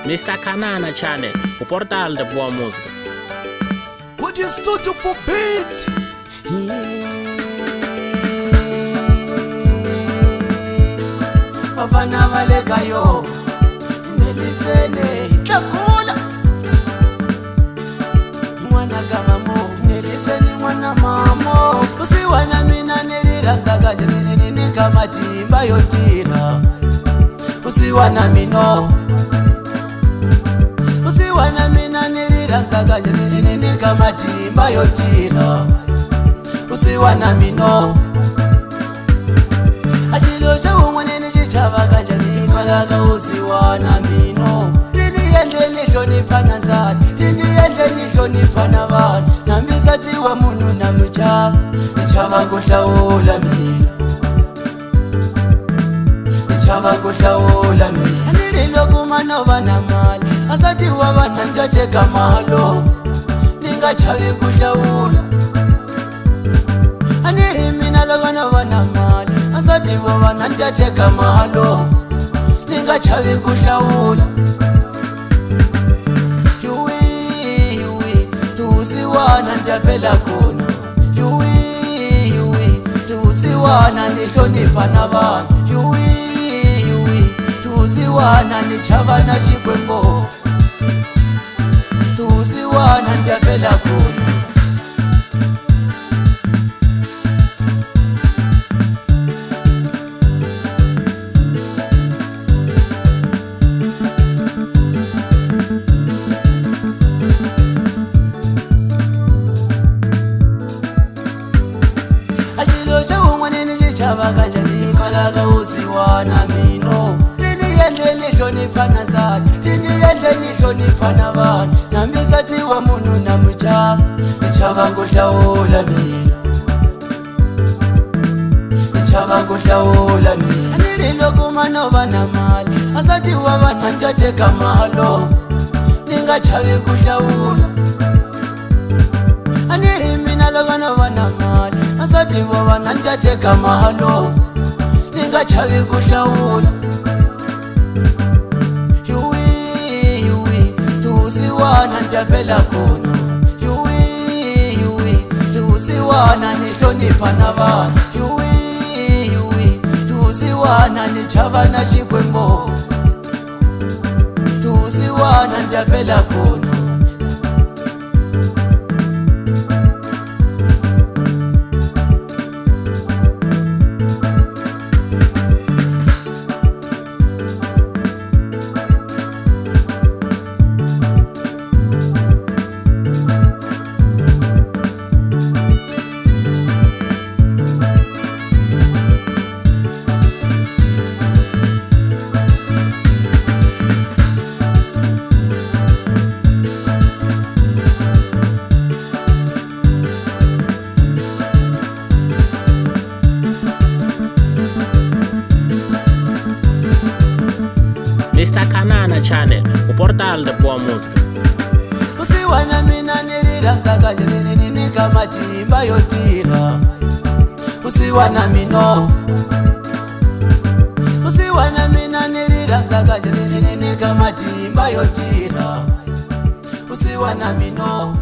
Mr. Kanana Channel, o portal de boa música. What is studio for beat? Bafana balekayo nelisene itlakula mwana kama mo nelisene mwana mamo usiwana mina neliranzaka jenene kama timba yotira usiwana mino usiwana mina neliranzaka jenene kama timba yotira usiwana mino achilo chawumwanene chichavaka chanikolaka usiwana mino lini yendle nihloniphana nzani lini yendle nihloniphana vanhu nambisatiwa munhu namuchava ichava kuhlawula mina ichava kuhlawula mina anirilokumanova na mali asatiwa vanhu ntateka malo ningachavi kuhlawula aniri mina lokanova na mali asatiwa vanhu ntateka malo ningachavi kuhlawula usiwana ntafela khona usiwana nihlonipha na vanhu usiwana nichava na xikwembo usiwana ntafela khona chawumwanene chichavaka chanikolaka usiwana mino lini yendle nihloniphana nzani lini yendle nihloniphana vanhu nambisatiwa munhu namuchava ichava kuhlawula mina ichava kuhlawula mina anirilokumanova na mali asatiwa vanhu ntateka malo ningachavi kuhlawula aniri mina lokanova na mali asatiwa vanhu ntateka malo ningachavi kuhlawula usiwana ntafela khona usiwana nihlonipha na vanhu usiwana nichava na xikwembo usiwana ntafela khona Mr. Kanana Channel, o portal de boa música. usiwana mina neliranzaka jenene kama timba yotira usiwana mino usiwana mina neliranzaka jenene kama timba yotira usiwana mino